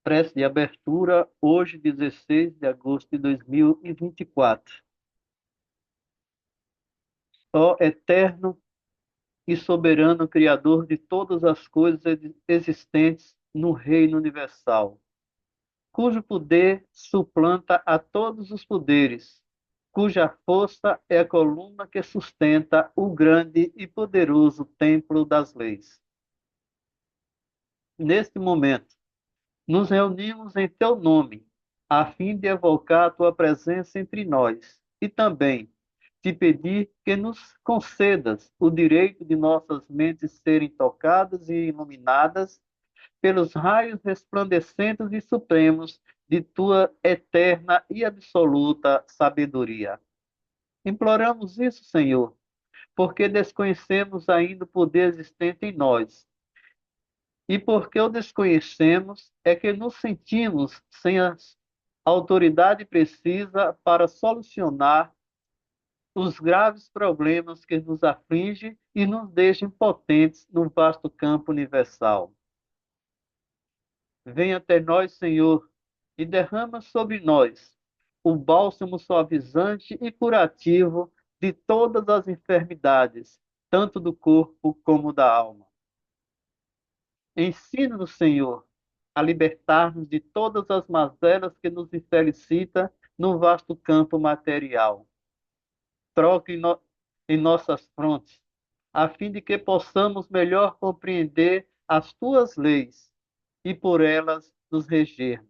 Prece de abertura, hoje, 16 de agosto de 2024. Ó eterno e soberano Criador de todas as coisas existentes no Reino Universal, cujo poder suplanta a todos os poderes, cuja força é a coluna que sustenta o grande e poderoso templo das leis. Neste momento, nos reunimos em teu nome, a fim de evocar a tua presença entre nós e também te pedir que nos concedas o direito de nossas mentes serem tocadas e iluminadas pelos raios resplandecentes e supremos de tua eterna e absoluta sabedoria. Imploramos isso, Senhor, porque desconhecemos ainda o poder existente em nós. E porque o desconhecemos, é que nos sentimos sem a autoridade precisa para solucionar os graves problemas que nos afligem e nos deixam impotentes no vasto campo universal. Venha até nós, Senhor, e derrama sobre nós o bálsamo suavizante e curativo de todas as enfermidades, tanto do corpo como da alma. Ensina-nos, Senhor, a libertar-nos de todas as mazelas que nos infelicita no vasto campo material. Troca em nossas frontes, a fim de que possamos melhor compreender as tuas leis e por elas nos reger.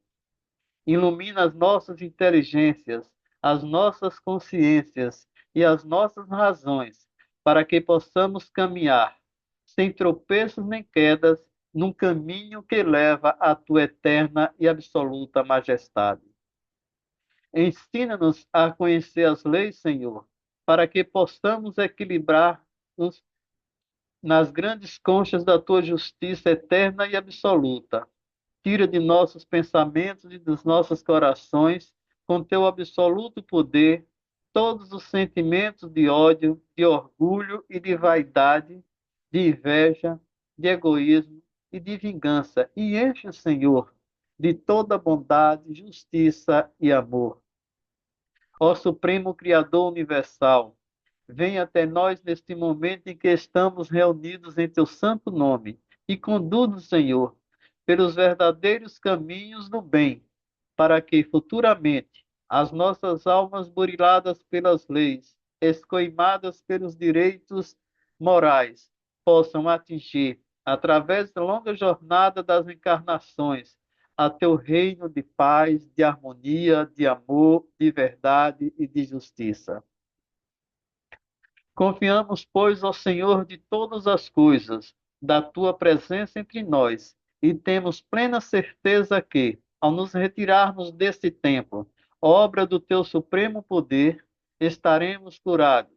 Ilumina as nossas inteligências, as nossas consciências e as nossas razões, para que possamos caminhar, sem tropeços nem quedas, num caminho que leva à tua eterna e absoluta majestade. Ensina-nos a conhecer as leis, Senhor, para que possamos equilibrar-nos nas grandes conchas da tua justiça eterna e absoluta. Tira de nossos pensamentos e dos nossos corações, com teu absoluto poder, todos os sentimentos de ódio, de orgulho e de vaidade, de inveja, de egoísmo e de vingança, e enche, Senhor, de toda bondade, justiça e amor. Ó Supremo Criador Universal, venha até nós neste momento em que estamos reunidos em teu santo nome e conduz-nos, Senhor, pelos verdadeiros caminhos do bem, para que futuramente as nossas almas buriladas pelas leis, escoimadas pelos direitos morais, possam atingir, através da longa jornada das encarnações, a teu reino de paz, de harmonia, de amor, de verdade e de justiça. Confiamos, pois, ao Senhor de todas as coisas, da tua presença entre nós, e temos plena certeza que, ao nos retirarmos deste tempo, obra do teu supremo poder, estaremos curados,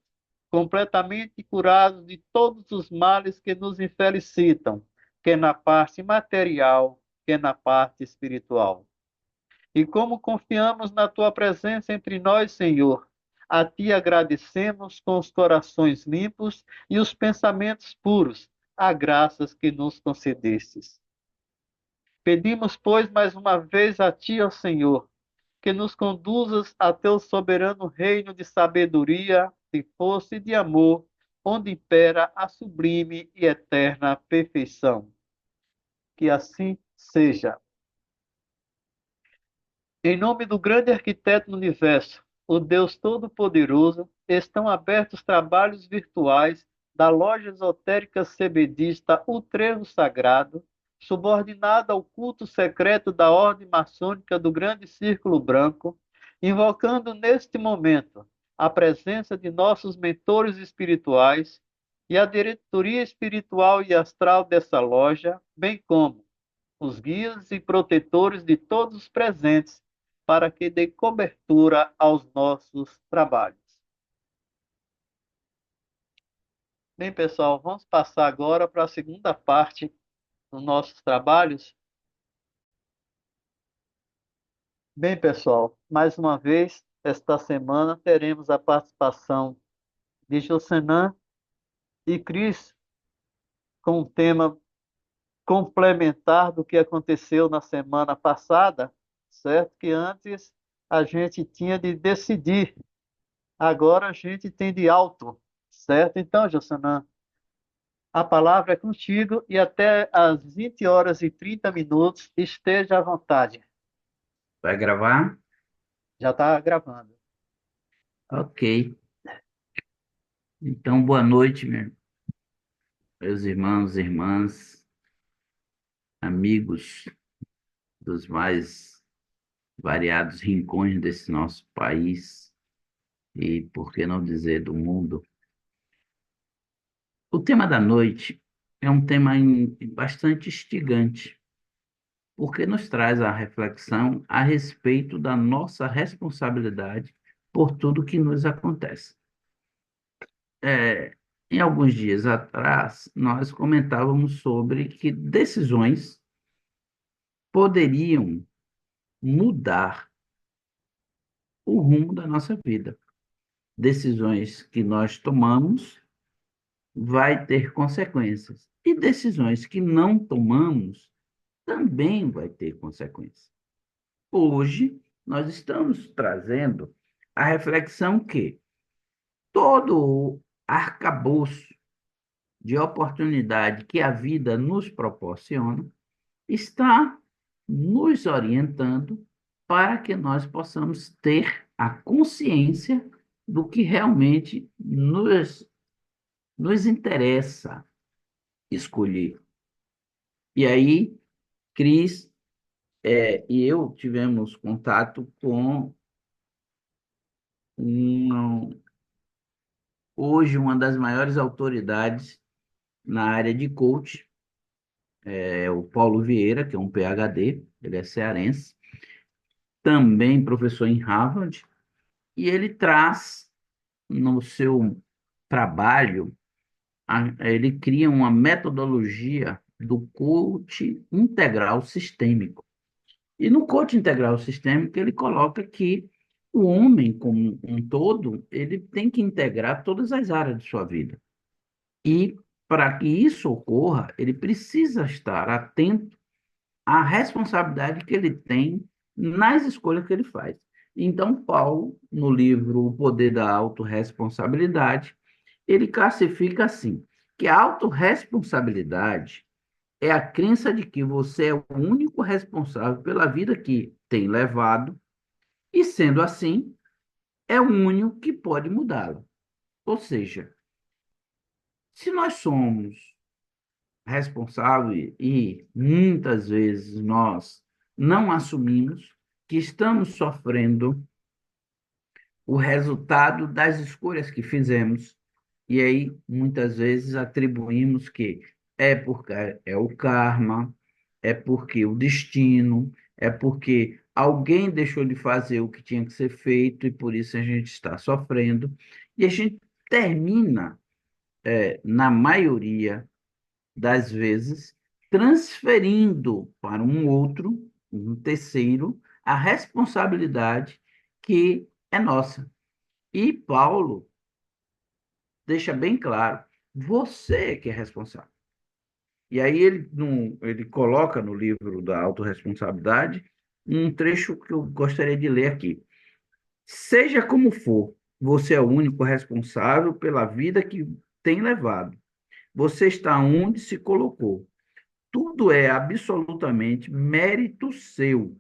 completamente curados de todos os males que nos infelicitam, quer na parte material, quer na parte espiritual. E como confiamos na tua presença entre nós, Senhor, a ti agradecemos com os corações limpos e os pensamentos puros, a graças que nos concedestes. Pedimos, pois, mais uma vez a ti, ó Senhor, que nos conduzas a teu soberano reino de sabedoria, de força e de amor, onde impera a sublime e eterna perfeição. Que assim seja. Em nome do grande arquiteto do universo, o Deus Todo-Poderoso, estão abertos trabalhos virtuais da loja esotérica cebedista O Trevo Sagrado, subordinada ao culto secreto da Ordem Maçônica do Grande Círculo Branco, invocando neste momento a presença de nossos mentores espirituais e a diretoria espiritual e astral dessa loja, bem como os guias e protetores de todos os presentes, para que dê cobertura aos nossos trabalhos. Bem, pessoal, vamos passar agora para a segunda parte dos nossos trabalhos. Bem, pessoal, mais uma vez, esta semana teremos a participação de Jocenan e Cris com o tema complementar do que aconteceu na semana passada, certo? Que antes a gente tinha de decidir, agora a gente tem de auto, certo? Então, Jossanã, a palavra é contigo e até às 20 horas e 30 minutos esteja à vontade. Vai gravar? Já está gravando. Ok. Então, boa noite, meus irmãos e irmãs, amigos dos mais variados rincões desse nosso país e, por que não dizer, do mundo. O tema da noite é um tema bastante instigante, porque nos traz a reflexão a respeito da nossa responsabilidade por tudo que nos acontece. É, em alguns dias atrás, nós comentávamos sobre que decisões poderiam mudar o rumo da nossa vida. Decisões que nós tomamos vai ter consequências e decisões que não tomamos também vai ter consequências. Hoje nós estamos trazendo a reflexão que todo o arcabouço de oportunidade que a vida nos proporciona está nos orientando para que nós possamos ter a consciência do que realmente nos interessa escolher. E aí, Cris, e eu tivemos contato com um, hoje uma das maiores autoridades na área de coach, é o Paulo Vieira, que é um PhD, ele é cearense, também professor em Harvard, e ele traz no seu trabalho, ele cria uma metodologia do coach integral sistêmico. E no coach integral sistêmico, ele coloca que o homem, como um todo, ele tem que integrar todas as áreas de sua vida. E para que isso ocorra, ele precisa estar atento à responsabilidade que ele tem nas escolhas que ele faz. Então, Paulo, no livro O Poder da Autorresponsabilidade, ele classifica assim, que a autorresponsabilidade é a crença de que você é o único responsável pela vida que tem levado e, sendo assim, é o único que pode mudá-la. Ou seja, se nós somos responsáveis e muitas vezes nós não assumimos que estamos sofrendo o resultado das escolhas que fizemos. E aí, muitas vezes, atribuímos que é porque é o karma, é porque o destino, é porque alguém deixou de fazer o que tinha que ser feito e por isso a gente está sofrendo. E a gente termina, na maioria das vezes, transferindo para um outro, um terceiro, a responsabilidade que é nossa. E Paulo deixa bem claro, você que é responsável. E aí ele coloca no livro da autorresponsabilidade um trecho que eu gostaria de ler aqui. Seja como for, você é o único responsável pela vida que tem levado. Você está onde se colocou. Tudo é absolutamente mérito seu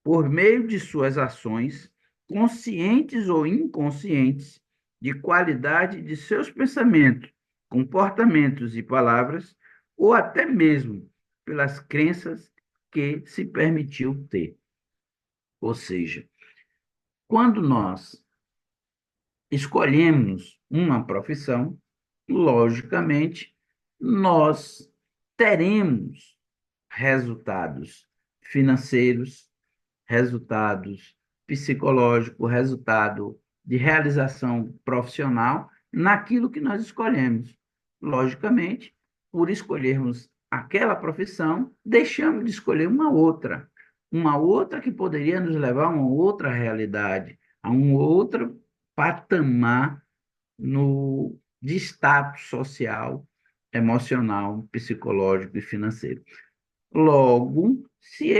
por meio de suas ações, conscientes ou inconscientes, de qualidade de seus pensamentos, comportamentos e palavras, ou até mesmo pelas crenças que se permitiu ter. Ou seja, quando nós escolhemos uma profissão, logicamente, nós teremos resultados financeiros, resultados psicológicos, resultado de realização profissional naquilo que nós escolhemos. Logicamente, por escolhermos aquela profissão, deixamos de escolher uma outra que poderia nos levar a uma outra realidade, a um outro patamar de status social emocional, psicológico e financeiro. Logo, se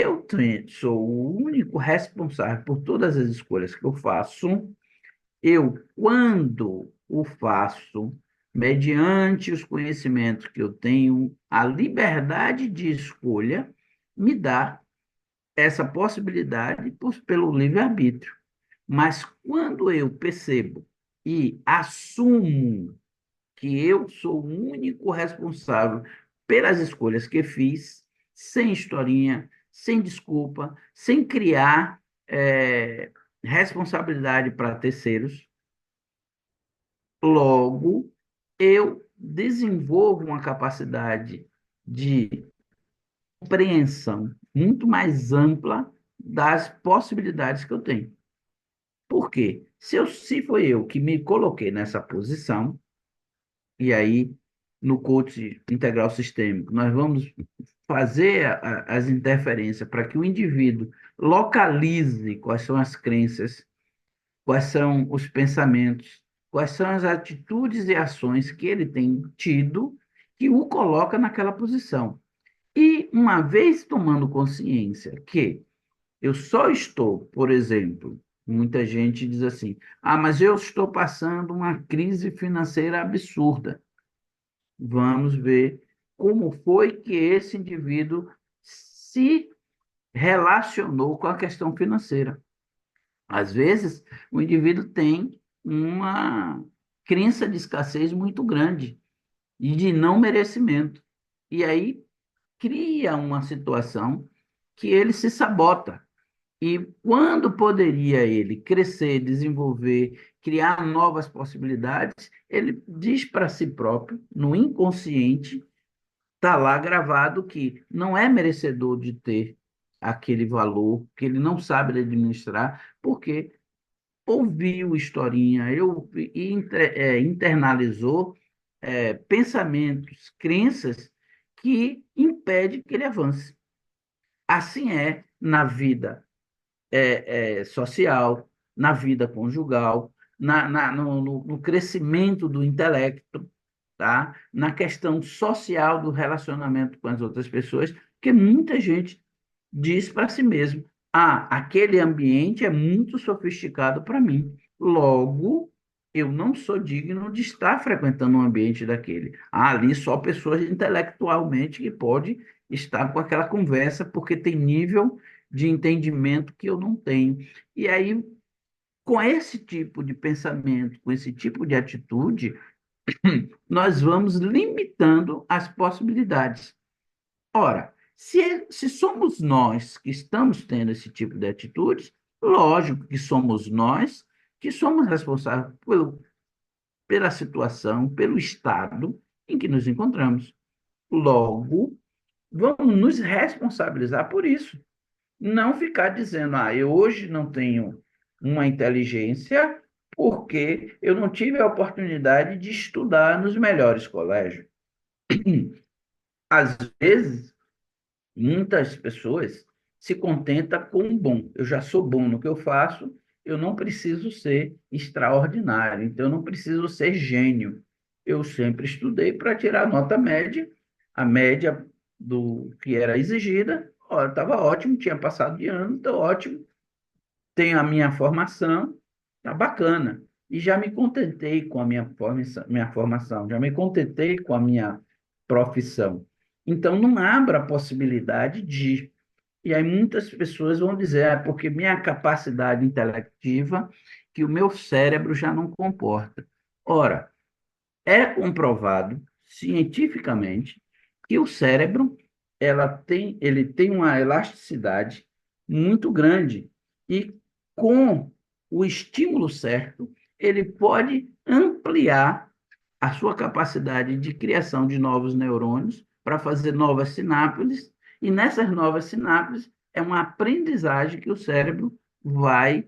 sou o único responsável por todas as escolhas que eu faço, quando o faço, mediante os conhecimentos que eu tenho, a liberdade de escolha me dá essa possibilidade pelo livre-arbítrio. Mas quando eu percebo e assumo que eu sou o único responsável pelas escolhas que fiz, sem historinha, sem desculpa, sem criar responsabilidade para terceiros, logo eu desenvolvo uma capacidade de compreensão muito mais ampla das possibilidades que eu tenho. Por quê? Se foi eu que me coloquei nessa posição, e aí no coach integral sistêmico, nós vamos fazer as interferências para que o indivíduo localize quais são as crenças, quais são os pensamentos, quais são as atitudes e ações que ele tem tido que o coloca naquela posição. E uma vez tomando consciência que eu só estou, por exemplo, muita gente diz assim: ah, mas eu estou passando uma crise financeira absurda. Vamos ver como foi que esse indivíduo se relacionou com a questão financeira. Às vezes, o indivíduo tem uma crença de escassez muito grande e de não merecimento. E aí cria uma situação que ele se sabota. E quando poderia ele crescer, desenvolver, criar novas possibilidades, ele diz para si próprio, no inconsciente, está lá gravado que não é merecedor de ter aquele valor, que ele não sabe administrar, porque ouviu historinha, internalizou pensamentos, crenças que impedem que ele avance. Assim é na vida social, na vida conjugal, no crescimento do intelecto, tá? Na questão social do relacionamento com as outras pessoas, que muita gente diz para si mesmo: ah, aquele ambiente é muito sofisticado para mim. Logo, eu não sou digno de estar frequentando um ambiente daquele. Ah, ali só pessoas intelectualmente que podem estar com aquela conversa, porque tem nível de entendimento que eu não tenho. E aí, com esse tipo de pensamento, com esse tipo de atitude, nós vamos limitando as possibilidades. Ora, se somos nós que estamos tendo esse tipo de atitudes, lógico que somos nós que somos responsáveis pela situação, pelo estado em que nos encontramos. Logo, vamos nos responsabilizar por isso. Não ficar dizendo: ah, eu hoje não tenho uma inteligência porque eu não tive a oportunidade de estudar nos melhores colégios. Às vezes, muitas pessoas se contentam com o bom. Eu já sou bom no que eu faço, eu não preciso ser extraordinário, então eu não preciso ser gênio. Eu sempre estudei para tirar nota média, a média do que era exigida, estava ótimo, tinha passado de ano, estou ótimo, tenho a minha formação, tá bacana. E já me contentei com a minha formação, já me contentei com a minha profissão. Então, não abra a possibilidade de. E aí muitas pessoas vão dizer: é porque minha capacidade intelectiva, que o meu cérebro já não comporta. Ora, é comprovado cientificamente que o cérebro ele tem uma elasticidade muito grande e com o estímulo certo, ele pode ampliar a sua capacidade de criação de novos neurônios para fazer novas sinapses, e nessas novas sinapses é uma aprendizagem que o cérebro vai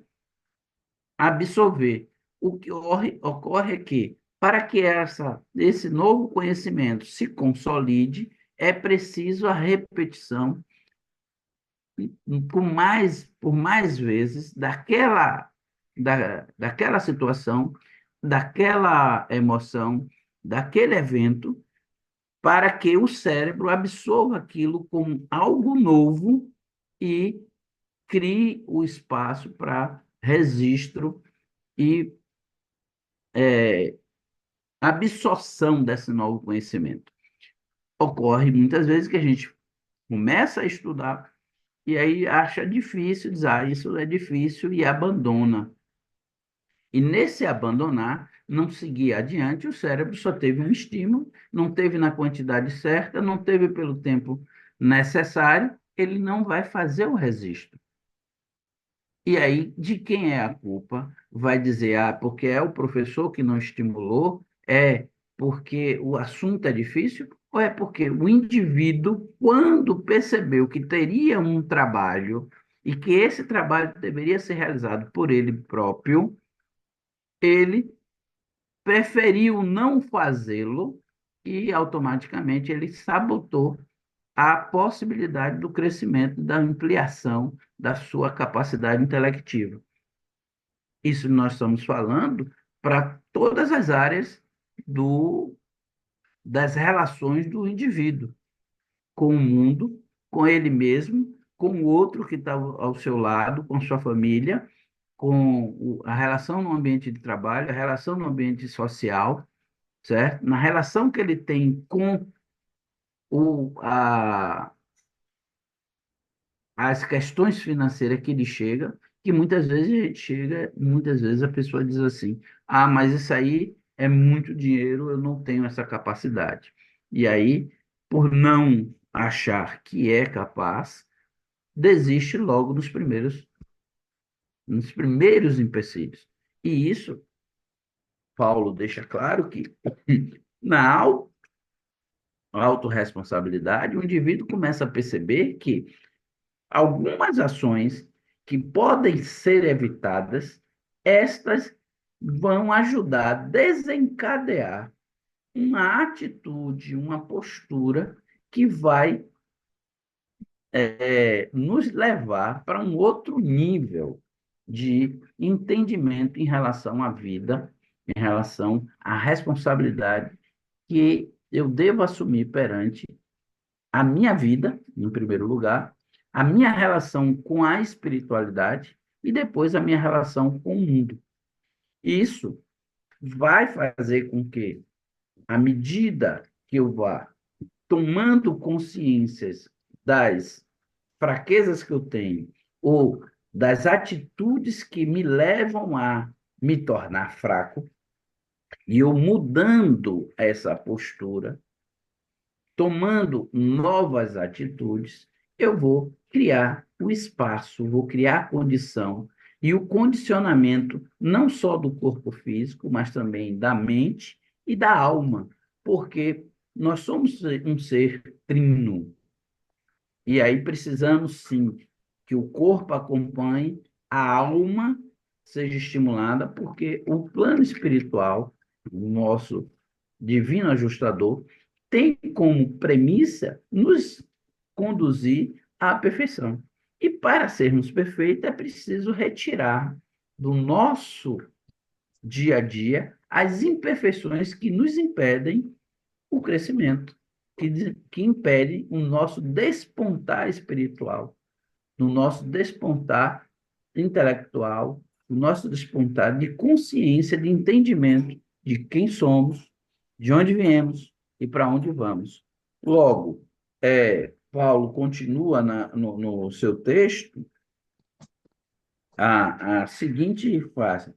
absorver. O que ocorre é que, para que esse novo conhecimento se consolide, é preciso a repetição por mais vezes daquela situação, daquela emoção, daquele evento, para que o cérebro absorva aquilo como algo novo e crie o espaço para registro e absorção desse novo conhecimento. Ocorre muitas vezes que a gente começa a estudar e aí acha difícil, diz, isso é difícil e abandona. E nesse abandonar, não seguir adiante, o cérebro só teve um estímulo, não teve na quantidade certa, não teve pelo tempo necessário, ele não vai fazer o registro. E aí, de quem é a culpa? Vai dizer, porque é o professor que não estimulou? É porque o assunto é difícil? Ou é porque o indivíduo, quando percebeu que teria um trabalho e que esse trabalho deveria ser realizado por ele próprio, ele preferiu não fazê-lo e automaticamente ele sabotou a possibilidade do crescimento, da ampliação da sua capacidade intelectiva. Isso nós estamos falando para todas as áreas das relações do indivíduo com o mundo, com ele mesmo, com o outro que está ao seu lado, com sua família, com a relação no ambiente de trabalho, a relação no ambiente social, certo? Na relação que ele tem com o, a, as questões financeiras que ele chega, que muitas vezes a gente chega, muitas vezes a pessoa diz assim: mas isso aí é muito dinheiro, eu não tenho essa capacidade. E aí, por não achar que é capaz, desiste logo nos primeiros empecilhos. E isso, Paulo deixa claro que na autorresponsabilidade, o indivíduo começa a perceber que algumas ações que podem ser evitadas, estas vão ajudar a desencadear uma atitude, uma postura que vai nos levar para um outro nível de entendimento em relação à vida, em relação à responsabilidade que eu devo assumir perante a minha vida, em primeiro lugar, a minha relação com a espiritualidade e depois a minha relação com o mundo. Isso vai fazer com que, à medida que eu vá tomando consciências das fraquezas que eu tenho ou das atitudes que me levam a me tornar fraco, e eu mudando essa postura, tomando novas atitudes, eu vou criar o espaço, vou criar a condição e o condicionamento não só do corpo físico, mas também da mente e da alma, porque nós somos um ser trino. E aí precisamos sim que o corpo acompanhe, a alma seja estimulada, porque o plano espiritual, o nosso divino ajustador, tem como premissa nos conduzir à perfeição. E para sermos perfeitos, é preciso retirar do nosso dia a dia as imperfeições que nos impedem o crescimento, que impedem o nosso despontar espiritual, o nosso despontar intelectual, o nosso despontar de consciência, de entendimento de quem somos, de onde viemos e para onde vamos. Logo, Paulo continua no seu texto a seguinte frase: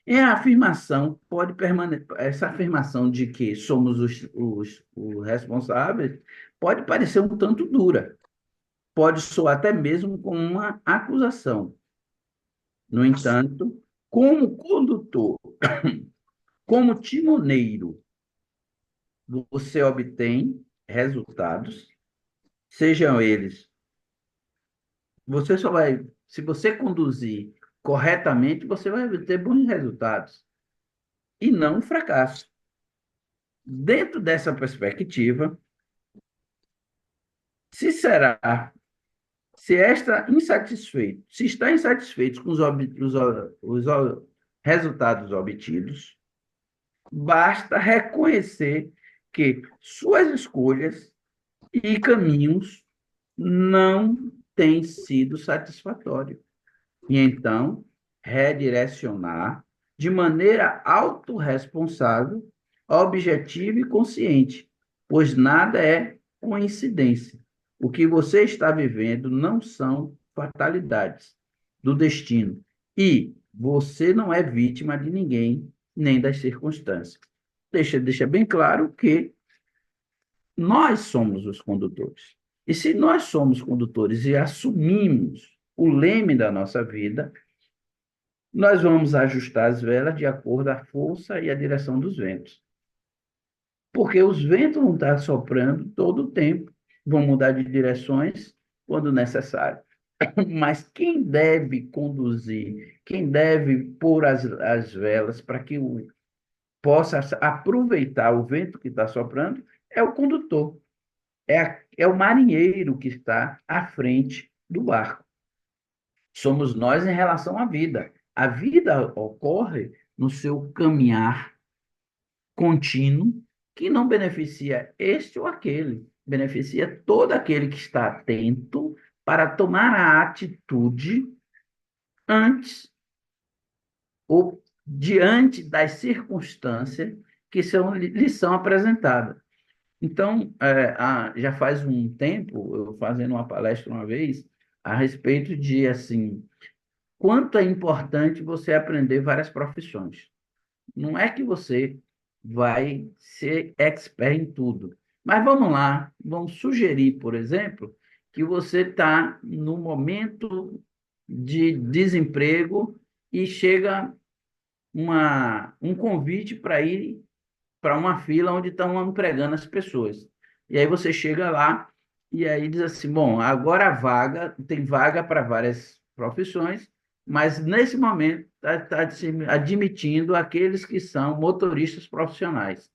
a afirmação pode permanecer, essa afirmação de que somos os responsáveis pode parecer um tanto dura, pode soar até mesmo como uma acusação. No entanto, como condutor, como timoneiro, você obtém resultados, sejam eles, você só vai, se você conduzir corretamente, você vai ter bons resultados e não um fracasso. Dentro dessa perspectiva, se será, se está insatisfeito, se está insatisfeito com os resultados obtidos, basta reconhecer que suas escolhas e caminhos não têm sido satisfatórios. E então, redirecionar de maneira autorresponsável, objetiva e consciente, pois nada é coincidência. O que você está vivendo não são fatalidades do destino. E você não é vítima de ninguém, nem das circunstâncias. Deixa bem claro que nós somos os condutores. E se nós somos condutores e assumimos o leme da nossa vida, nós vamos ajustar as velas de acordo com a força e a direção dos ventos. Porque os ventos vão estar soprando todo o tempo, vão mudar de direções quando necessário. Mas quem deve conduzir, quem deve pôr as velas para que possa aproveitar o vento que está soprando, é o condutor, é o marinheiro que está à frente do barco. Somos nós em relação à vida. A vida ocorre no seu caminhar contínuo que não beneficia este ou aquele, beneficia todo aquele que está atento para tomar a atitude antes ou diante das circunstâncias que lhe são apresentadas. Então, já faz um tempo, eu fazendo uma palestra uma vez, a respeito de, assim, quanto é importante você aprender várias profissões. Não é que você vai ser expert em tudo. Mas vamos lá, vamos sugerir, por exemplo, que você está no momento de desemprego e chega um convite para ir para uma fila onde estão empregando as pessoas. E aí você chega lá e aí diz assim, bom, agora a vaga, tem vaga para várias profissões, mas nesse momento está admitindo aqueles que são motoristas profissionais.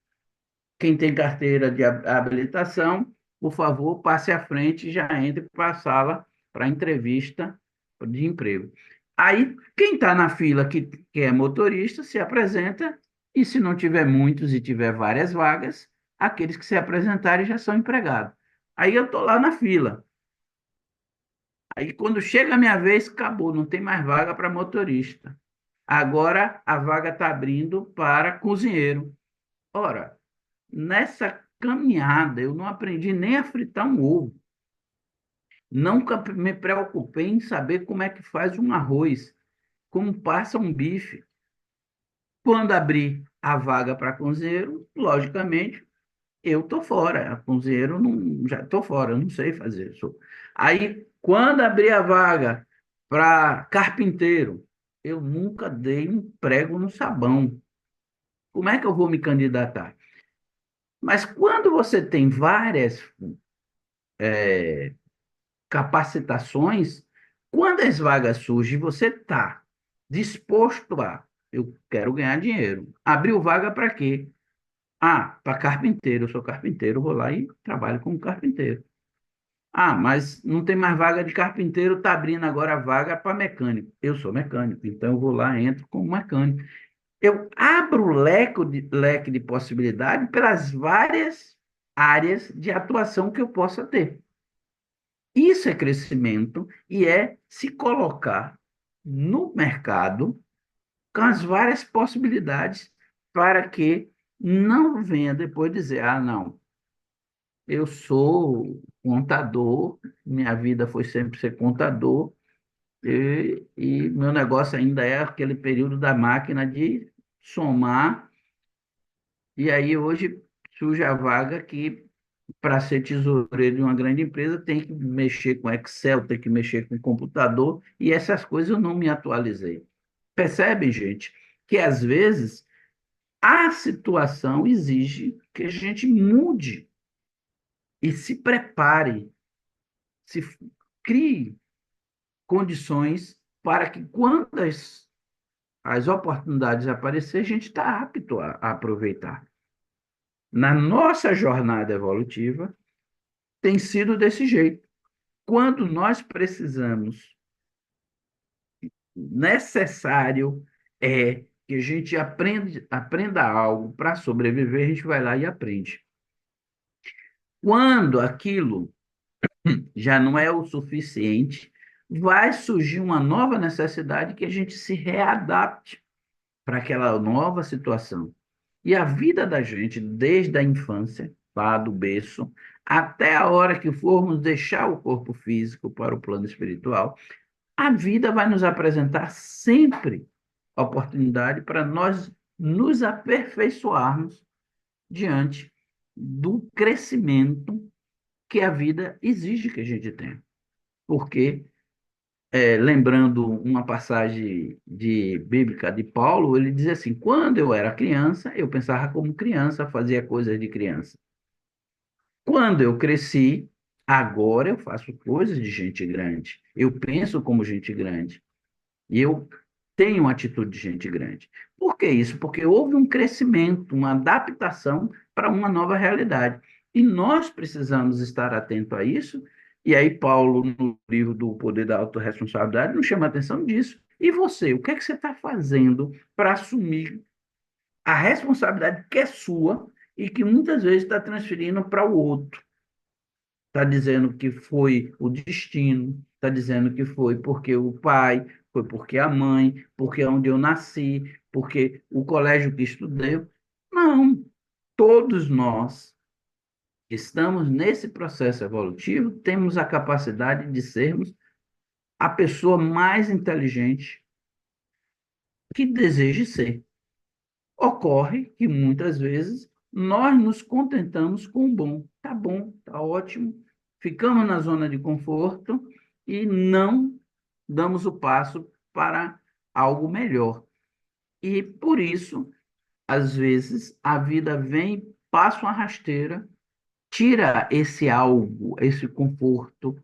Quem tem carteira de habilitação, por favor, passe à frente e já entre para a sala para entrevista de emprego. Aí, quem está na fila que é motorista se apresenta, e se não tiver muitos e tiver várias vagas, aqueles que se apresentarem já são empregados. Aí eu estou lá na fila. Aí, quando chega a minha vez, acabou, não tem mais vaga para motorista. Agora a vaga está abrindo para cozinheiro. Ora, nessa caminhada, eu não aprendi nem a fritar um ovo. Nunca me preocupei em saber como é que faz um arroz, como passa um bife. Quando abrir a vaga para cozinheiro, logicamente, eu estou fora. A cozinheiro não, já estou fora, eu não sei fazer isso. Aí, quando abrir a vaga para carpinteiro, eu nunca dei um prego no sabão. Como é que eu vou me candidatar? Mas quando você tem várias capacitações, quando as vagas surgem, você está disposto a, eu quero ganhar dinheiro. Abriu vaga para quê? Ah, para carpinteiro, eu sou carpinteiro, vou lá e trabalho como carpinteiro. Ah, mas não tem mais vaga de carpinteiro, está abrindo agora a vaga para mecânico. Eu sou mecânico, então eu vou lá, entro como mecânico. Eu abro o leque de possibilidade pelas várias áreas de atuação que eu possa ter. Isso é crescimento e é se colocar no mercado com as várias possibilidades para que não venha depois dizer, ah, não, eu sou contador, minha vida foi sempre ser contador, e meu negócio ainda é aquele período da máquina de somar, e aí hoje surge a vaga que para ser tesoureiro de uma grande empresa, tem que mexer com Excel, tem que mexer com computador, e essas coisas eu não me atualizei. Percebem, gente, que às vezes a situação exige que a gente mude e se prepare, se crie condições para que quando as oportunidades aparecerem, a gente está apto a aproveitar. Na nossa jornada evolutiva, tem sido desse jeito. Quando nós precisamos, necessário é que a gente aprenda algo para sobreviver, a gente vai lá e aprende. Quando aquilo já não é o suficiente, vai surgir uma nova necessidade que a gente se readapte para aquela nova situação. E a vida da gente, desde a infância, lá do berço, até a hora que formos deixar o corpo físico para o plano espiritual, a vida vai nos apresentar sempre a oportunidade para nós nos aperfeiçoarmos diante do crescimento que a vida exige que a gente tenha. Porque, lembrando uma passagem bíblica de Paulo, ele diz assim: quando eu era criança, eu pensava como criança, fazia coisas de criança. Quando eu cresci, agora eu faço coisas de gente grande. Eu penso como gente grande. E eu tenho uma atitude de gente grande. Por que isso? Porque houve um crescimento, uma adaptação para uma nova realidade. E nós precisamos estar atento a isso. E aí, Paulo, no livro do Poder da Autorresponsabilidade, nos chama a atenção disso. E você, o que é que você está fazendo para assumir a responsabilidade que é sua e que muitas vezes está transferindo para o outro? Está dizendo que foi o destino, está dizendo que foi porque o pai, foi porque a mãe, porque é onde eu nasci, porque o colégio que estudei. Não, todos nós que estamos nesse processo evolutivo temos a capacidade de sermos a pessoa mais inteligente que deseje ser. Ocorre que muitas vezes nós nos contentamos com o bom, tá ótimo, ficamos na zona de conforto e não damos o passo para algo melhor. E por isso, às vezes, a vida vem, passa uma rasteira, tira esse algo, esse conforto,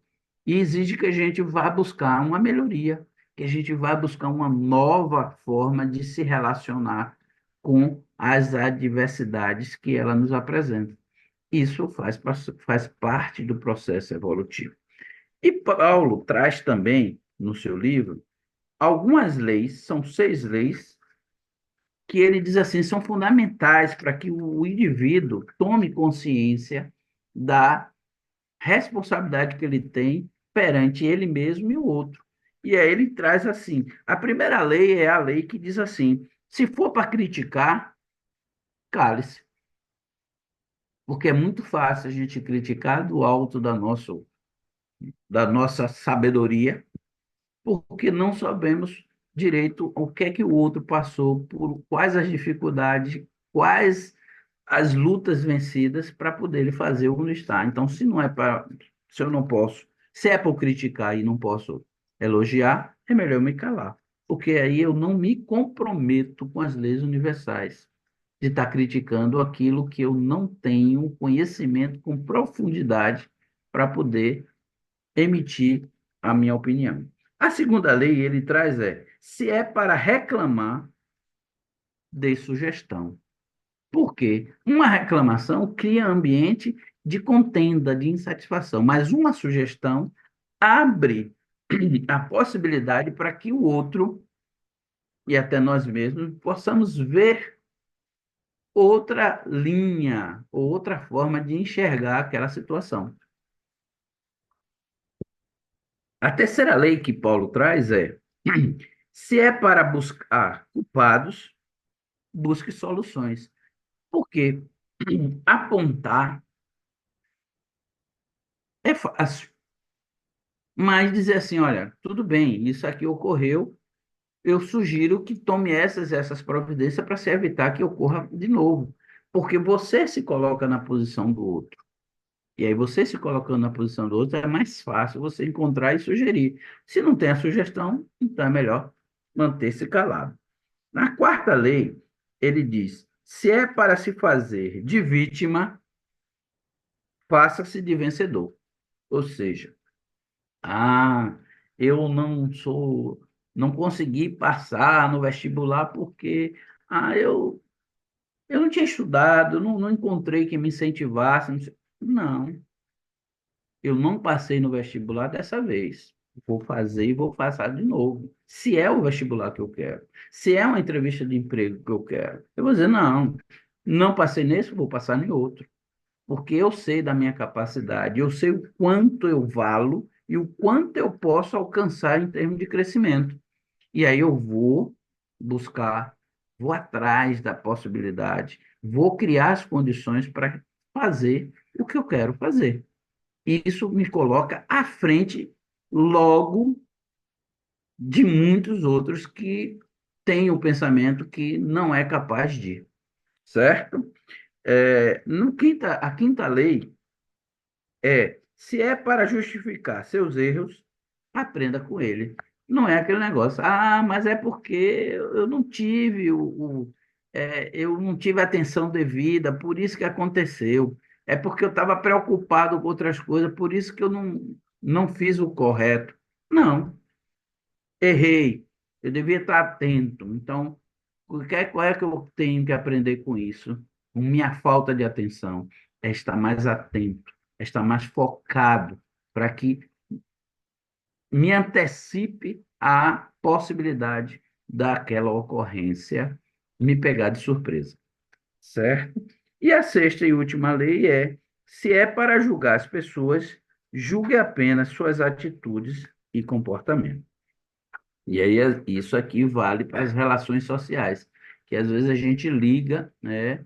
e exige que a gente vá buscar uma melhoria, que a gente vá buscar uma nova forma de se relacionar com as adversidades que ela nos apresenta. Isso faz parte do processo evolutivo. E Paulo traz também, no seu livro, algumas leis, são 6 leis, que ele diz assim, são fundamentais para que o indivíduo tome consciência da responsabilidade que ele tem perante ele mesmo e o outro. E aí ele traz assim: a primeira lei é a lei que diz assim: se for para criticar, cale-se, porque é muito fácil a gente criticar do alto da nossa sabedoria, porque não sabemos direito o que é que o outro passou, por quais as dificuldades, quais as lutas vencidas para poder ele fazer onde está. Então, se eu não posso, se é para eu criticar e não posso elogiar, é melhor eu me calar, porque aí eu não me comprometo com as leis universais de estar criticando aquilo que eu não tenho conhecimento com profundidade para poder emitir a minha opinião. A segunda lei ele traz se é para reclamar, dê sugestão. Por quê? Uma reclamação cria ambiente de contenda, de insatisfação, mas uma sugestão abre a possibilidade para que o outro, e até nós mesmos, possamos ver outra linha, outra forma de enxergar aquela situação. A terceira lei que Paulo traz se é para buscar culpados, busque soluções. Por quê? Apontar é fácil, mas dizer assim, olha, tudo bem, isso aqui ocorreu, eu sugiro que tome essas providências para se evitar que ocorra de novo, porque você se coloca na posição do outro. E aí você se colocando na posição do outro é mais fácil você encontrar e sugerir. Se não tem a sugestão, então é melhor manter-se calado. Na quarta lei, ele diz: se é para se fazer de vítima, faça-se de vencedor. Ou seja, ah, eu não consegui passar no vestibular porque eu não tinha estudado, não encontrei quem me incentivasse. Não, eu não passei no vestibular dessa vez. Vou fazer e vou passar de novo. Se é o vestibular que eu quero, se é uma entrevista de emprego que eu quero, eu vou dizer, não, não passei nesse, vou passar em outro. porque eu sei da minha capacidade, eu sei o quanto eu valo e o quanto eu posso alcançar em termos de crescimento. E aí eu vou buscar, vou atrás da possibilidade, vou criar as condições para fazer o que eu quero fazer. E isso me coloca à frente logo de muitos outros que têm o pensamento que não é capaz de, certo? No a quinta lei se é para justificar seus erros, aprenda com ele. Não é aquele negócio, mas é porque eu não tive eu não tive a atenção devida, por isso que aconteceu. É porque eu estava preocupado com outras coisas, por isso que eu não fiz o correto. Não, errei. Eu devia estar atento. Então, qual é que eu tenho que aprender com isso? Com minha falta de atenção é estar mais atento, é estar mais focado, para que me antecipe à possibilidade daquela ocorrência me pegar de surpresa, certo? E a sexta e última lei se é para julgar as pessoas, julgue apenas suas atitudes e comportamentos. E aí, isso aqui vale para as relações sociais, que às vezes a gente liga, né?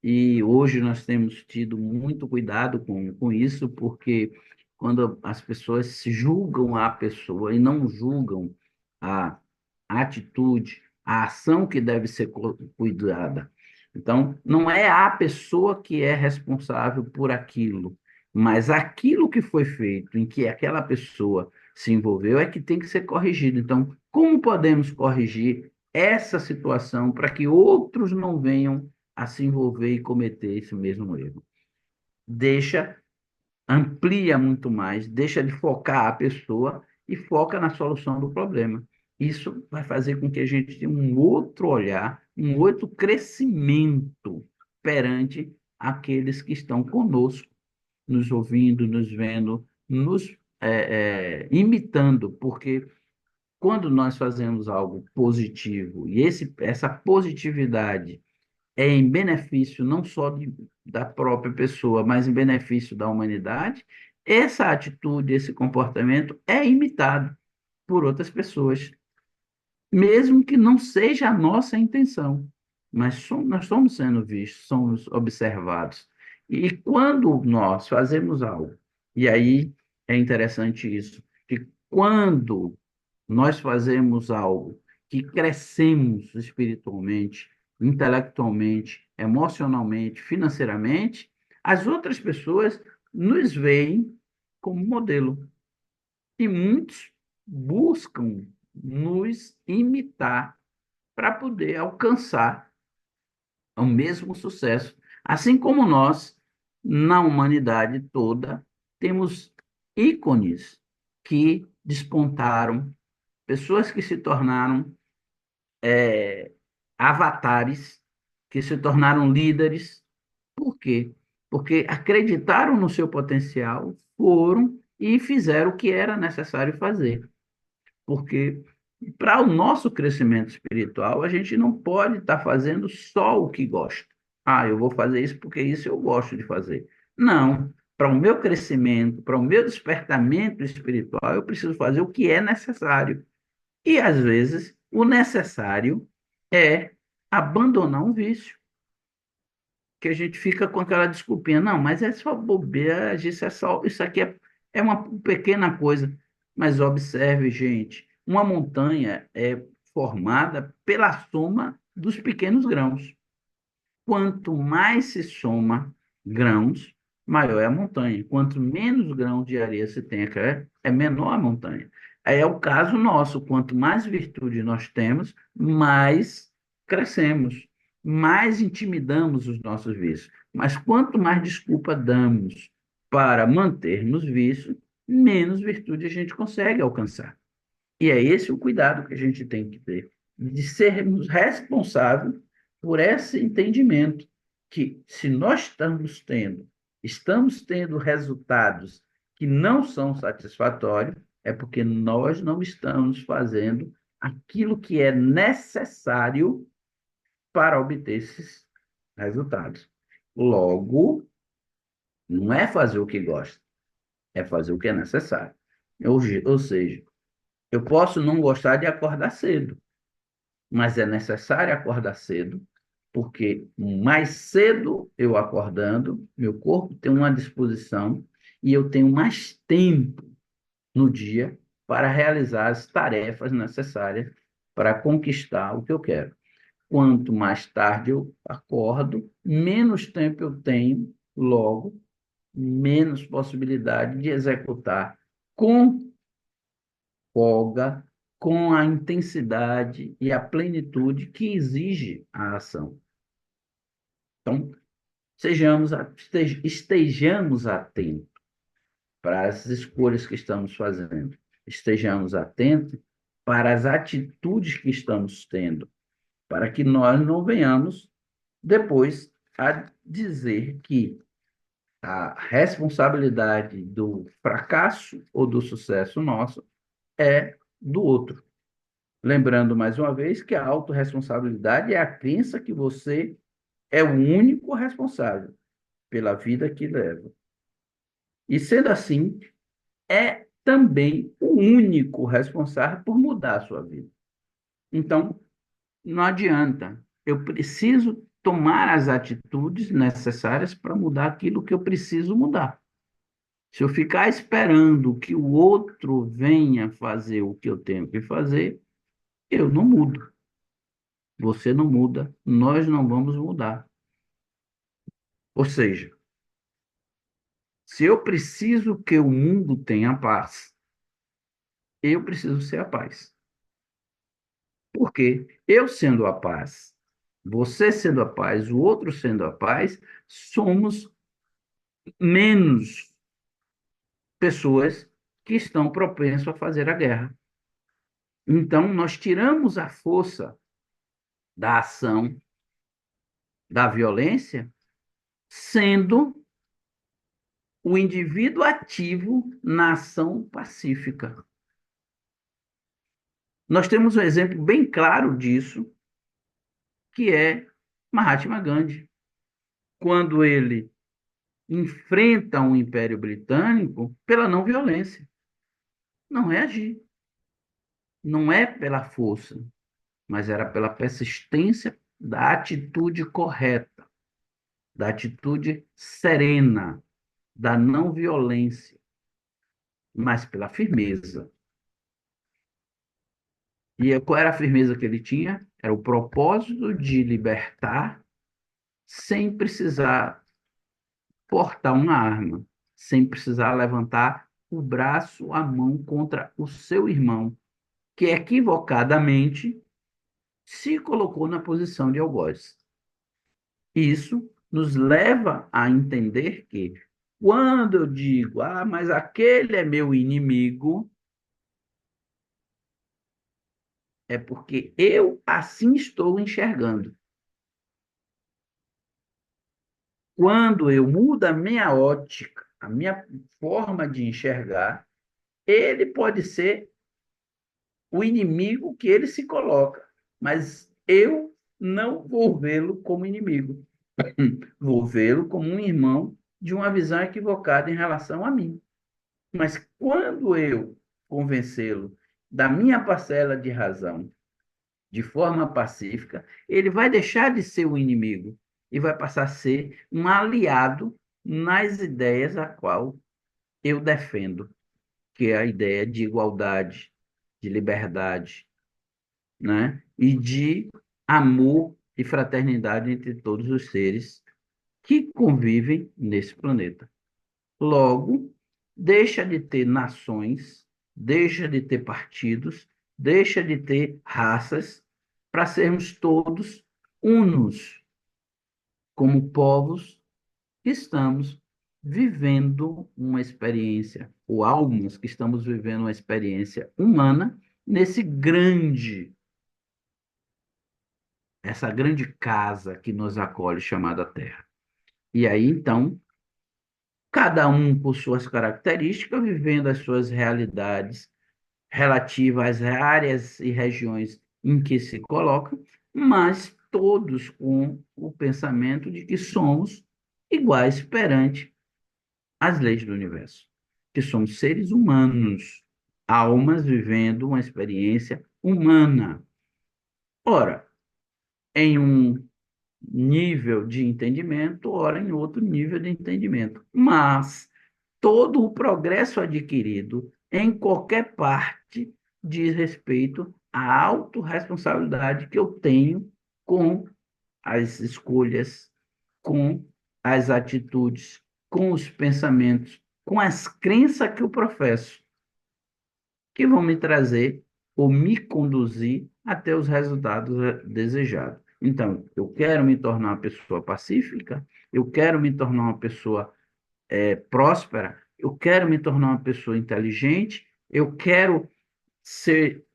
E hoje nós temos tido muito cuidado com isso, porque quando as pessoas julgam a pessoa e não julgam a atitude, a ação que deve ser cuidada. Então, não é a pessoa que é responsável por aquilo, mas aquilo que foi feito, em que aquela pessoa se envolveu, é que tem que ser corrigido. Então, como podemos corrigir essa situação para que outros não venham a se envolver e cometer esse mesmo erro? Deixa, amplia muito mais, deixa de focar a pessoa e foca na solução do problema. Isso vai fazer com que a gente tenha um outro olhar, um outro crescimento perante aqueles que estão conosco, nos ouvindo, nos vendo, nos imitando, porque quando nós fazemos algo positivo e essa positividade é em benefício não só da própria pessoa, mas em benefício da humanidade, essa atitude, esse comportamento é imitado por outras pessoas, mesmo que não seja a nossa intenção. Mas nós estamos sendo vistos, somos observados. E quando nós fazemos algo, e aí é interessante isso, que quando nós fazemos algo que crescemos espiritualmente, intelectualmente, emocionalmente, financeiramente, as outras pessoas nos veem como modelo. E muitos buscam nos imitar para poder alcançar o mesmo sucesso. Assim como nós, na humanidade toda, temos ícones que despontaram, pessoas que se tornaram avatares, que se tornaram líderes. Por quê? Porque acreditaram no seu potencial, foram e fizeram o que era necessário fazer. Porque para o nosso crescimento espiritual, a gente não pode estar fazendo só o que gosta. Eu vou fazer isso porque isso eu gosto de fazer. Não. Para o meu crescimento, para o meu despertamento espiritual, eu preciso fazer o que é necessário. E, às vezes, o necessário é abandonar um vício, que a gente fica com aquela desculpinha, não, mas é só bobeira, isso aqui é uma pequena coisa. Mas observe, gente, uma montanha é formada pela soma dos pequenos grãos. Quanto mais se soma grãos, maior é a montanha. Quanto menos grãos de areia se tem, é menor a montanha. Aí é o caso nosso. Quanto mais virtude nós temos, mais crescemos, mais intimidamos os nossos vícios. Mas quanto mais desculpa damos para mantermos vício, menos virtude a gente consegue alcançar. E é esse o cuidado que a gente tem que ter, de sermos responsáveis por esse entendimento que, se nós estamos tendo resultados que não são satisfatórios, é porque nós não estamos fazendo aquilo que é necessário para obter esses resultados. Logo, Não é fazer o que gosta, é fazer o que é necessário. Ou seja, eu posso não gostar de acordar cedo, mas é necessário acordar cedo, porque mais cedo eu acordando, meu corpo tem uma disposição e eu tenho mais tempo no dia para realizar as tarefas necessárias para conquistar o que eu quero. Quanto mais tarde eu acordo, menos tempo eu tenho, logo, menos possibilidade de executar com folga, com a intensidade e a plenitude que exige a ação. Então, estejamos atentos para as escolhas que estamos fazendo, estejamos atentos para as atitudes que estamos tendo, para que nós não venhamos depois a dizer que a responsabilidade do fracasso ou do sucesso nosso é do outro. Lembrando mais uma vez que a autorresponsabilidade é a crença que você é o único responsável pela vida que leva. E sendo assim, é também o único responsável por mudar a sua vida. Então, não adianta. Eu preciso tomar as atitudes necessárias para mudar aquilo que eu preciso mudar. Se eu ficar esperando que o outro venha fazer o que eu tenho que fazer, eu não mudo. Você não muda, nós não vamos mudar. Ou seja, se eu preciso que o mundo tenha paz, eu preciso ser a paz. Porque eu sendo a paz, você sendo a paz, o outro sendo a paz, somos menos pessoas que estão propensas a fazer a guerra. Então, nós tiramos a força da ação, da violência, sendo o indivíduo ativo na ação pacífica. Nós temos um exemplo bem claro disso, que é Mahatma Gandhi. Quando ele enfrenta um Império Britânico pela não violência. Não é agir, não é pela força, mas era pela persistência da atitude correta, da atitude serena, da não violência, mas pela firmeza. E qual era a firmeza que ele tinha? Era o propósito de libertar sem precisar portar uma arma, sem precisar levantar o braço, a mão contra o seu irmão, que equivocadamente se colocou na posição de algoz. Isso nos leva a entender que, quando eu digo, mas aquele é meu inimigo, é porque eu assim estou enxergando. Quando eu mudo a minha ótica, a minha forma de enxergar, ele pode ser o inimigo que ele se coloca, mas eu não vou vê-lo como inimigo. Vou vê-lo como um irmão de uma visão equivocada em relação a mim. Mas quando eu convencê-lo da minha parcela de razão de forma pacífica, ele vai deixar de ser o inimigo e vai passar a ser um aliado nas ideias a qual eu defendo, que é a ideia de igualdade, de liberdade, né? E de amor e fraternidade entre todos os seres que convivem nesse planeta. Logo, deixa de ter nações, deixa de ter partidos, deixa de ter raças, para sermos todos unos, como povos que estamos vivendo uma experiência, ou almas que estamos vivendo uma experiência humana nesse grande, essa grande casa que nos acolhe chamada Terra. E aí, então, cada um por suas características, vivendo as suas realidades relativas às áreas e regiões em que se coloca, mas todos com o pensamento de que somos iguais perante as leis do universo, que somos seres humanos, almas vivendo uma experiência humana. Ora, em um nível de entendimento, ora em outro nível de entendimento. Mas todo o progresso adquirido em qualquer parte diz respeito à autorresponsabilidade que eu tenho com as escolhas, com as atitudes, com os pensamentos, com as crenças que eu professo, que vão me trazer ou me conduzir até os resultados desejados. Então, eu quero me tornar uma pessoa pacífica, eu quero me tornar uma pessoa próspera, eu quero me tornar uma pessoa inteligente, eu quero ser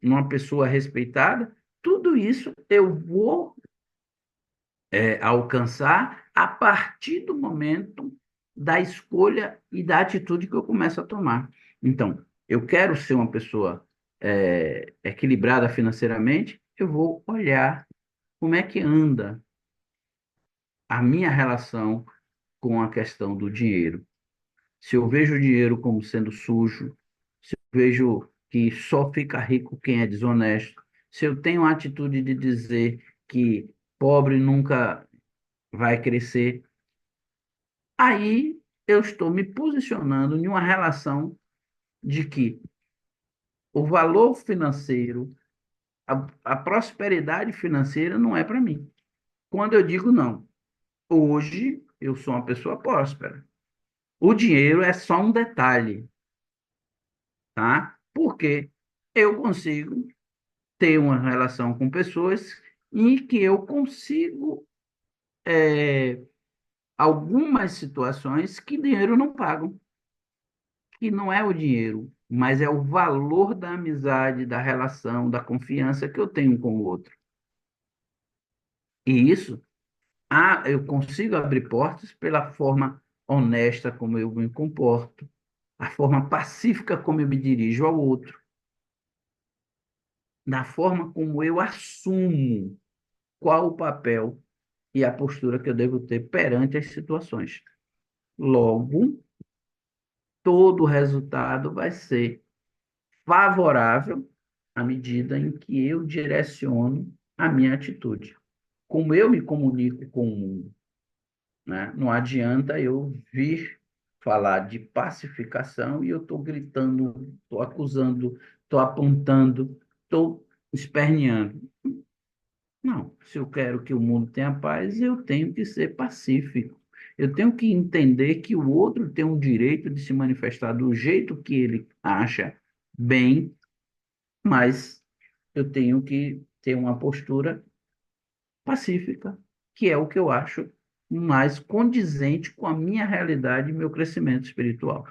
uma pessoa respeitada. Tudo isso eu vou alcançar a partir do momento da escolha e da atitude que eu começo a tomar. Então, eu quero ser uma pessoa equilibrada financeiramente, eu vou olhar como é que anda a minha relação com a questão do dinheiro. Se eu vejo o dinheiro como sendo sujo, se eu vejo que só fica rico quem é desonesto, se eu tenho a atitude de dizer que pobre nunca vai crescer, aí eu estou me posicionando em uma relação de que o valor financeiro, a prosperidade financeira não é para mim. Quando eu digo não, hoje eu sou uma pessoa próspera. O dinheiro é só um detalhe, tá? Porque eu consigo ter uma relação com pessoas em que eu consigo algumas situações que dinheiro não pagam. Que não é o dinheiro, mas é o valor da amizade, da relação, da confiança que eu tenho com o outro. E isso, eu consigo abrir portas pela forma honesta como eu me comporto, a forma pacífica como eu me dirijo ao outro, da forma como eu assumo qual o papel e a postura que eu devo ter perante as situações. Logo, todo o resultado vai ser favorável à medida em que eu direciono a minha atitude. Como eu me comunico com o mundo, né? Não adianta eu vir falar de pacificação e eu estou gritando, estou acusando, estou apontando, estou esperneando. Não, se eu quero que o mundo tenha paz, eu tenho que ser pacífico. Eu tenho que entender que o outro tem o direito de se manifestar do jeito que ele acha bem, mas eu tenho que ter uma postura pacífica, que é o que eu acho mais condizente com a minha realidade e meu crescimento espiritual.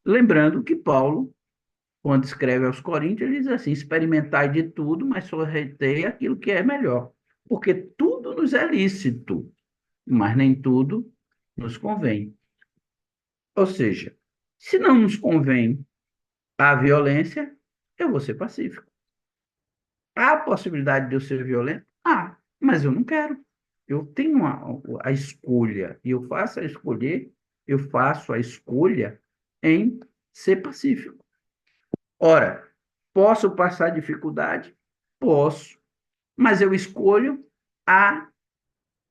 Lembrando que Paulo, quando escreve aos Coríntios, ele diz assim: experimentai de tudo, mas só retei aquilo que é melhor. Porque tudo nos é lícito, mas nem tudo nos convém. Ou seja, se não nos convém a violência, eu vou ser pacífico. Há a possibilidade de eu ser violento? Ah, mas eu não quero. Eu tenho a escolha, e eu faço a escolha em ser pacífico. Ora, posso passar dificuldade? Posso, mas eu escolho a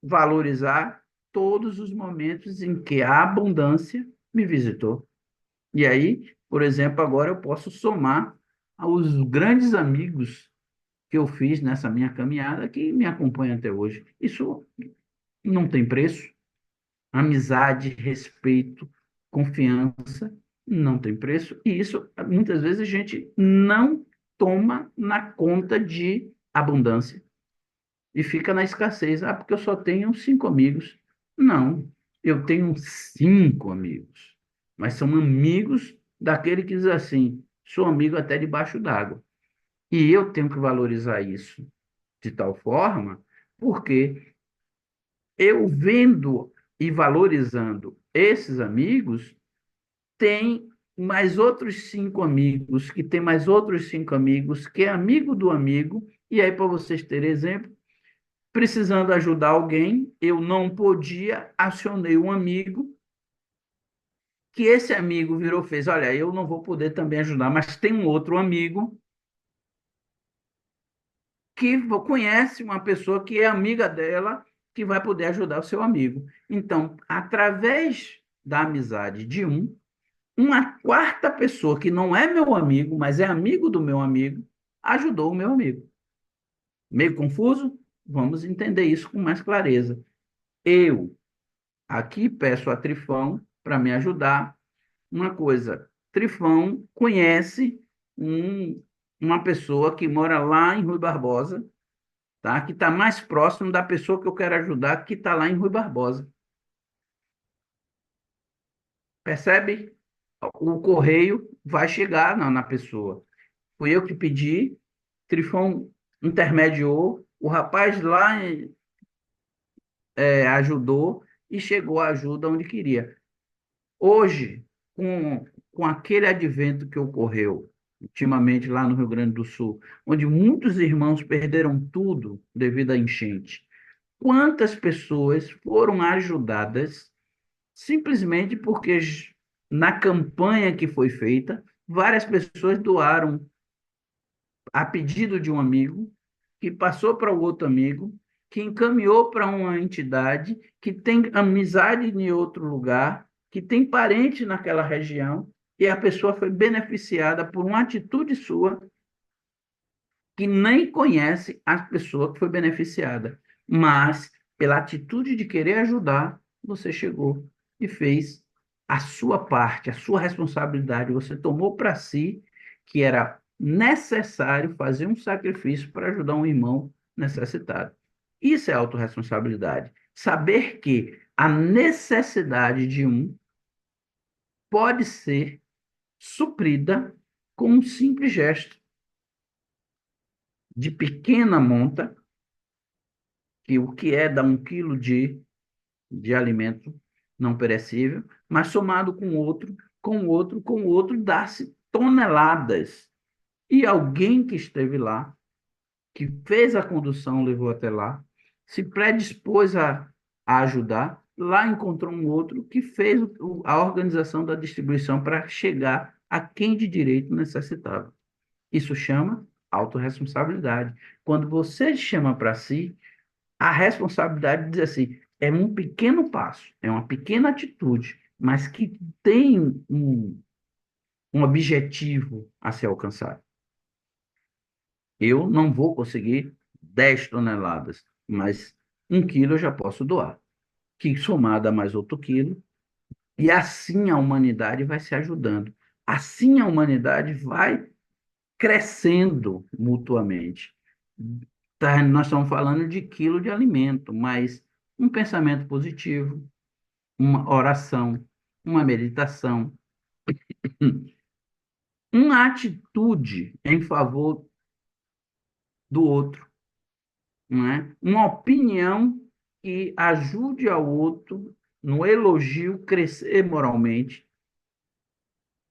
valorizar todos os momentos em que a abundância me visitou. E aí, por exemplo, agora eu posso somar aos grandes amigos que eu fiz nessa minha caminhada que me acompanha até hoje. Isso não tem preço. Amizade, respeito, confiança não tem preço. E isso, muitas vezes, a gente não toma na conta de abundância e fica na escassez. Ah, porque eu só tenho 5 amigos. Não, eu tenho 5 amigos, mas são amigos daquele que diz assim: sou amigo até debaixo d'água. E eu tenho que valorizar isso de tal forma, porque eu vendo e valorizando esses amigos, tem mais outros 5 amigos, que tem mais outros 5 amigos, que é amigo do amigo, e aí, para vocês terem exemplo, precisando ajudar alguém, eu não podia, acionei um amigo que esse amigo virou e fez, olha, eu não vou poder também ajudar, mas tem um outro amigo que conhece uma pessoa que é amiga dela, que vai poder ajudar o seu amigo. Então, através da amizade de uma quarta pessoa que não é meu amigo, mas é amigo do meu amigo, ajudou o meu amigo. Meio confuso? Vamos entender isso com mais clareza. Eu aqui peço a Trifão para me ajudar. Uma coisa, Trifão conhece uma pessoa que mora lá em Rui Barbosa, tá? Que está mais próximo da pessoa que eu quero ajudar, que está lá em Rui Barbosa. Percebe? O correio vai chegar na pessoa. Fui eu que pedi, Trifão intermediou, o rapaz lá ajudou e chegou a ajuda onde queria. Hoje, com aquele advento que ocorreu ultimamente lá no Rio Grande do Sul, onde muitos irmãos perderam tudo devido à enchente, quantas pessoas foram ajudadas simplesmente porque na campanha que foi feita, várias pessoas doaram a pedido de um amigo, que passou para o outro amigo, que encaminhou para uma entidade, que tem amizade em outro lugar, que tem parente naquela região, e a pessoa foi beneficiada por uma atitude sua que nem conhece a pessoa que foi beneficiada, mas pela atitude de querer ajudar, você chegou e fez a sua parte, a sua responsabilidade, você tomou para si que era necessário fazer um sacrifício para ajudar um irmão necessitado. Isso é autorresponsabilidade. Saber que a necessidade de um pode ser suprida com um simples gesto de pequena monta, que o que é dar 1 quilo de alimento não perecível, mas somado com outro, dá-se toneladas. E alguém que esteve lá, que fez a condução, levou até lá, se predispôs a ajudar, lá encontrou um outro que fez a organização da distribuição para chegar a quem de direito necessitava. Isso chama autorresponsabilidade. Quando você chama para si, a responsabilidade diz assim, é um pequeno passo, é uma pequena atitude, mas que tem um objetivo a ser alcançado. Eu não vou conseguir 10 toneladas, mas 1 quilo eu já posso doar, que somado a mais outro quilo, e assim a humanidade vai se ajudando. Assim a humanidade vai crescendo mutuamente. Tá, nós estamos falando de quilo de alimento, mas um pensamento positivo, uma oração, uma meditação, uma atitude em favor do outro, não é? Uma opinião que ajude ao outro no elogio crescer moralmente.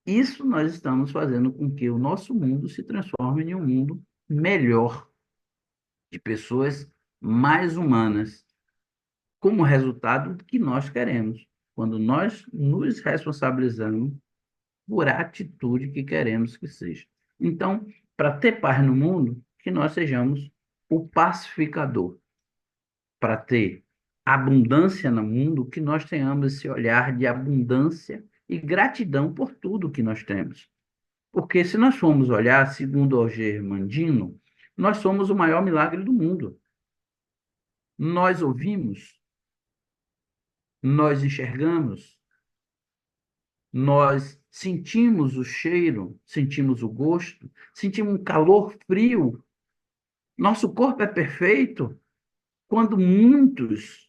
Isso nós estamos fazendo com que o nosso mundo se transforme em um mundo melhor, de pessoas mais humanas, como resultado do que nós queremos. Quando nós nos responsabilizamos por atitude que queremos que seja. Então, para ter paz no mundo, que nós sejamos o pacificador. Para ter abundância no mundo, que nós tenhamos esse olhar de abundância e gratidão por tudo que nós temos. Porque se nós formos olhar, segundo Roger Mandino, nós somos o maior milagre do mundo. Nós ouvimos, nós enxergamos, nós sentimos o cheiro, sentimos o gosto, sentimos um calor frio. Nosso corpo é perfeito. Quando muitos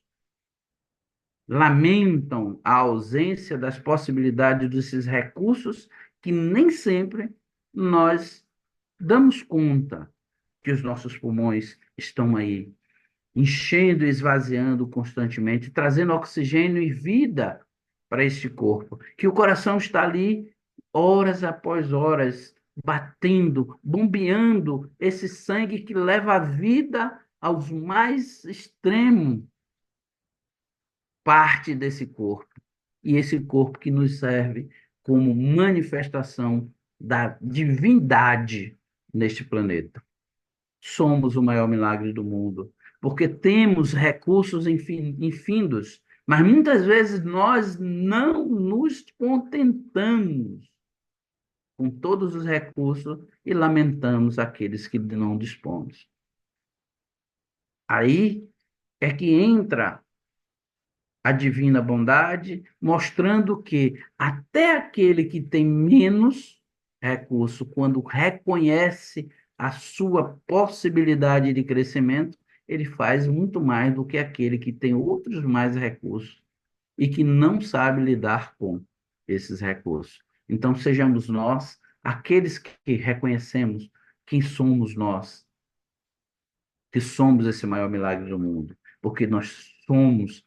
lamentam a ausência das possibilidades desses recursos, que nem sempre nós damos conta que os nossos pulmões estão aí, enchendo e esvaziando constantemente, trazendo oxigênio e vida para este corpo, que o coração está ali horas após horas, batendo, bombeando esse sangue que leva a vida aos mais extremos parte desse corpo. e esse corpo que nos serve como manifestação da divindade neste planeta. Somos o maior milagre do mundo, porque temos recursos infindos, mas muitas vezes nós não nos contentamos com todos os recursos e lamentamos aqueles que não dispomos. Aí é que entra a divina bondade, mostrando que até aquele que tem menos recurso, quando reconhece a sua possibilidade de crescimento, ele faz muito mais do que aquele que tem outros mais recursos e que não sabe lidar com esses recursos. Então, sejamos nós aqueles que reconhecemos quem somos nós, que somos esse maior milagre do mundo, porque nós somos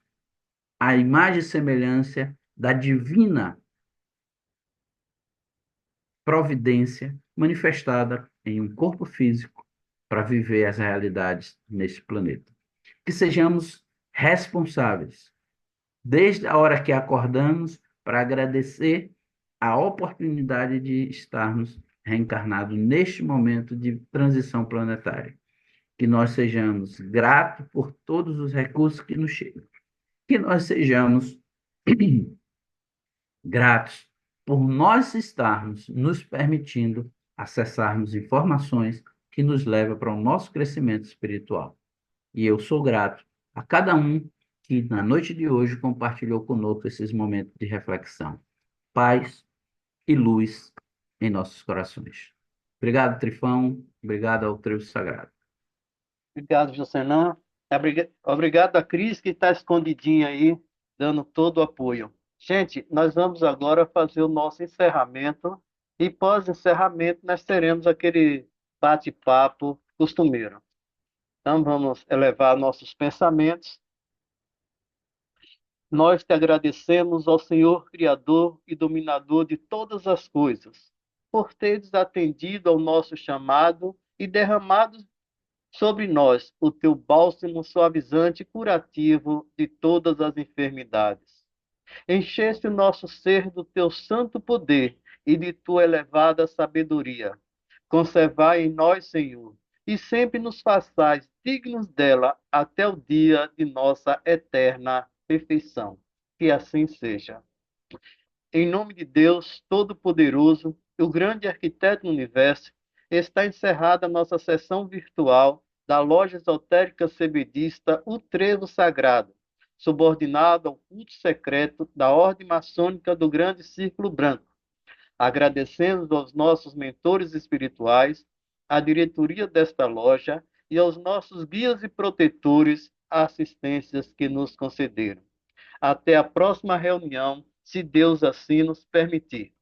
a imagem e semelhança da divina providência manifestada em um corpo físico para viver as realidades neste planeta. Que sejamos responsáveis, desde a hora que acordamos, para agradecer a oportunidade de estarmos reencarnados neste momento de transição planetária. Que nós sejamos gratos por todos os recursos que nos chegam. Que nós sejamos gratos por nós estarmos nos permitindo acessarmos informações que nos levam para o nosso crescimento espiritual. E eu sou grato a cada um que na noite de hoje compartilhou conosco esses momentos de reflexão. Paz e luz em nossos corações. Obrigado, Trifão. Obrigado ao Trevo Sagrado. Obrigado, Josenã. Obrigado a Cris, que está escondidinha aí, dando todo o apoio. Gente, nós vamos agora fazer o nosso encerramento e pós-encerramento nós teremos aquele bate-papo costumeiro. Então vamos elevar nossos pensamentos. Nós te agradecemos ao Senhor Criador e Dominador de todas as coisas, por teres atendido ao nosso chamado e derramado sobre nós o teu bálsamo suavizante e curativo de todas as enfermidades. Encheste o nosso ser do teu santo poder e de tua elevada sabedoria. Conservai em nós, Senhor, e sempre nos façais dignos dela até o dia de nossa eterna perfeição. Que assim seja. Em nome de Deus Todo-Poderoso, o grande arquiteto do universo, está encerrada a nossa sessão virtual da Loja Esotérica Cebedista O Trevo Sagrado, subordinado ao culto secreto da Ordem Maçônica do Grande Círculo Branco. Agradecemos aos nossos mentores espirituais, à diretoria desta loja e aos nossos guias e protetores assistências que nos concederam. Até a próxima reunião, se Deus assim nos permitir.